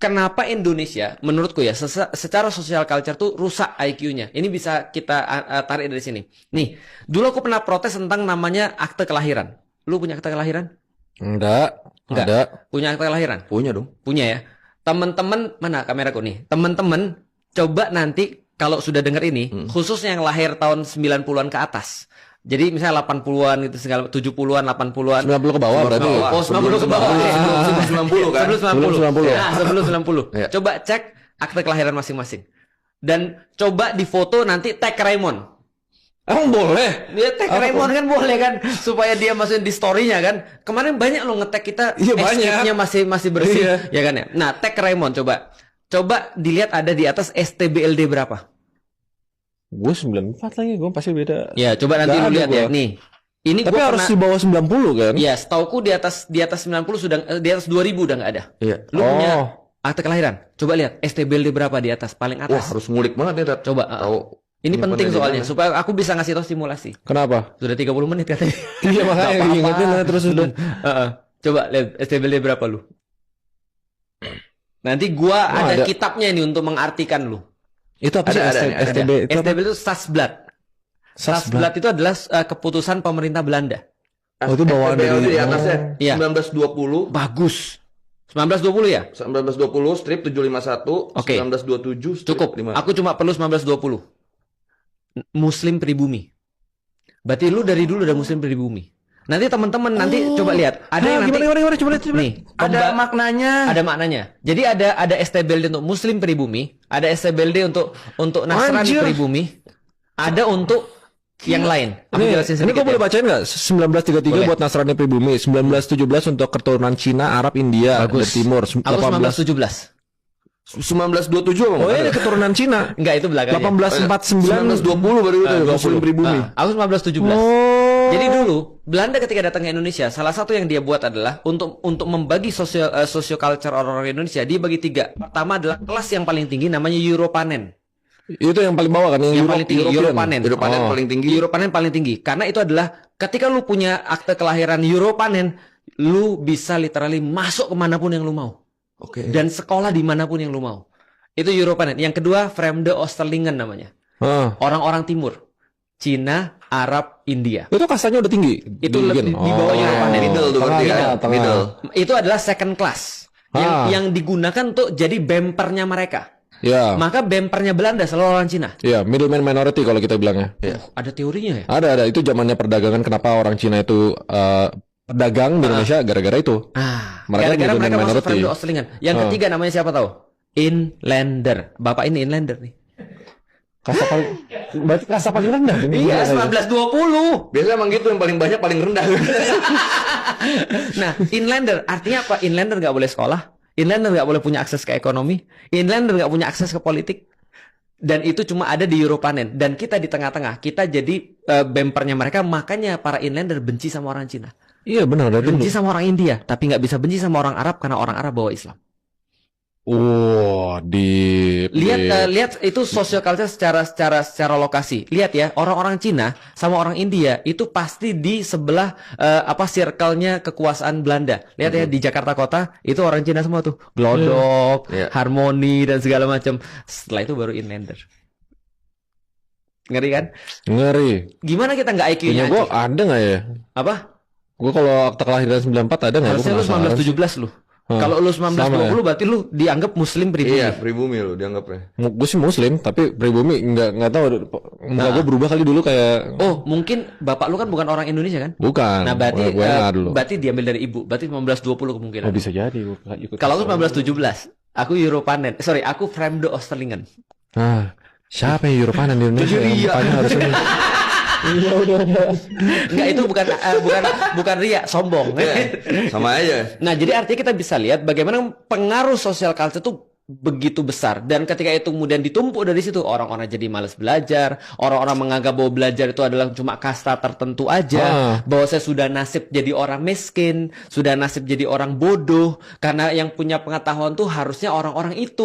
kenapa Indonesia, menurutku ya, secara social culture tuh rusak IQ-nya. Ini bisa kita tarik dari sini. Nih, dulu aku pernah protes tentang namanya akte kelahiran. Lu punya akte kelahiran? Enggak. Ada. Punya akte kelahiran? Punya dong. Punya ya. Temen-temen, mana kameraku nih? Temen-temen, coba nanti kalau sudah denger ini, khususnya yang lahir tahun 90-an ke atas. Jadi misalnya 80-an gitu segala 70-an, 80-an. 90 ke bawah berarti. Oh, 90 ke bawah. Sebelum 90 kan? Sebelum 90. Ya. Nah, sebelum 90. Ya. Coba cek akte kelahiran masing-masing. Dan coba difoto nanti tag Raymond. Emang boleh? Dia tag Raymond kan boleh kan supaya dia masukin di story-nya kan. Kemarin banyak lo nge-tag kita escape-nya masih bersih ya kan ya. Nah, tag Raymond coba. Coba dilihat ada di atas STBLD berapa? Gue 94 lagi, gue pasti beda. Ya, coba nanti lu lihat ya. Nih. Ini tapi harus di bawah 90 kan? Iya, setauku di atas 90 sudah di atas 2000 udah nggak ada. Iya. Lu punya akte kelahiran? Coba lihat STBLD berapa di atas, paling atas. Wah, harus ngulik banget ya, Coba. Tahu. Ini penting soalnya supaya aku bisa ngasih tau simulasi. Kenapa? Sudah 30 menit katanya. Iya makanya ingetin terus udah. Coba lihat STBLD berapa lu? Nanti gua ada kitabnya ini untuk mengartikan lu. Itu apa sih STB? STB itu Stadsblad. Stadsblad itu adalah keputusan pemerintah Belanda. Oh, itu bawaan dari di atasnya. Iya. 1920. Bagus. 1920 ya? 1920 strip 751, Oke. 1927 strip Cukup. 5. Aku cuma perlu 1920. Muslim pribumi. Berarti lu dari dulu udah Muslim pribumi. Nanti teman-teman nanti coba lihat. Ada yang nanti gimana coba nih, Ada maknanya. ada maknanya. Jadi ada STBLD untuk Muslim pribumi, ada STBLD untuk Nasrani pribumi, ada untuk yang lain. Aku jelasin Ini sedikit kok boleh bacain nggak? 1933 Boleh. buat Nasrani pribumi, 1917 untuk keturunan Cina, Arab, India, dan Timur, Aku 18 1927 apa? Oh ini keturunan Cina. Enggak, itu belakangnya. 1849 1920 baru itu Muslim pribumi. Aku 1917. Oh. Jadi dulu Belanda ketika datang ke Indonesia, salah satu yang dia buat adalah untuk membagi socio culture orang-orang Indonesia, dia bagi 3. Pertama adalah kelas yang paling tinggi namanya Europanen. Itu yang paling bawah kan Yang paling tinggi Europanen. Europanen paling tinggi. Europanen paling tinggi. Karena itu adalah ketika lu punya akte kelahiran Europanen, lu bisa literally masuk kemanapun yang lu mau. Oke. Dan sekolah dimanapun yang lu mau. Itu Europanen. Yang kedua, Vreemde Oosterlingen namanya. Orang-orang timur. Cina, Arab, India. Itu kastanya udah tinggi. Itu lebih di bawah Europanen. Middle tuh berarti ya. Middle. Itu adalah second class. Yang digunakan untuk jadi bempernya mereka. Ya. Maka bempernya Belanda selalu orang Cina. Ya, middleman minority kalau kita bilangnya. Ada teorinya ya? Ada. Itu zamannya perdagangan kenapa orang Cina itu pedagang di Indonesia gara-gara itu. Gara-gara mereka masuk Vreemde Oosterlingen. Yang ketiga namanya siapa tahu? Inlander. Bapak ini Inlander nih. Kasta paling rendah. Iya, 1920. Biasanya emang gitu, yang paling banyak paling rendah. Nah, Inlander artinya apa? Inlander nggak boleh sekolah. Inlander nggak boleh punya akses ke ekonomi. Inlander nggak punya akses ke politik. Dan itu cuma ada di Europanen. Dan kita di tengah-tengah. Kita jadi bempernya mereka. Makanya para Inlander benci sama orang Cina. Iya benar. Benci sama orang India. Tapi nggak bisa benci sama orang Arab. Karena orang Arab bawa Islam. Lihat itu social culture secara lokasi. Lihat ya, orang-orang Cina sama orang India itu pasti di sebelah circle-nya kekuasaan Belanda. Lihat ya di Jakarta Kota itu orang Cina semua tuh. Glodok, Harmoni dan segala macam. Setelah itu baru Inlander. Ngeri kan? Ngeri. Gimana kita nggak IQ-nya? Gue ada nggak ya? Apa? Gue kalau akte kelahiran 94 ada nggak? Harusnya lu 1917 lu. Kalau lu 1920 berarti lu dianggap Muslim pribumi. Iya, pribumi lu dianggapnya. Gue sih Muslim, tapi pribumi nggak tahu. Muka gue berubah kali dulu kayak. Oh, mungkin bapak lu kan bukan orang Indonesia kan? Bukan. Nah, berarti dulu. berarti diambil dari ibu. Berarti 1920 kemungkinan. Oh, bisa jadi. Kalau aku 1917, aku Europanen. Sorry, aku Vreemde Oosterlingen. Siapa yang Europanen di Indonesia? Mukanya harus ini. Iya udah. Enggak, itu bukan riak, sombong. Sama aja. Nah, jadi artinya kita bisa lihat bagaimana pengaruh social culture itu begitu besar, dan ketika itu kemudian ditumpuk dari situ, orang-orang jadi malas belajar, orang-orang menganggap bahwa belajar itu adalah cuma kasta tertentu aja, bahwa saya sudah nasib jadi orang miskin, sudah nasib jadi orang bodoh, karena yang punya pengetahuan tuh harusnya orang-orang itu.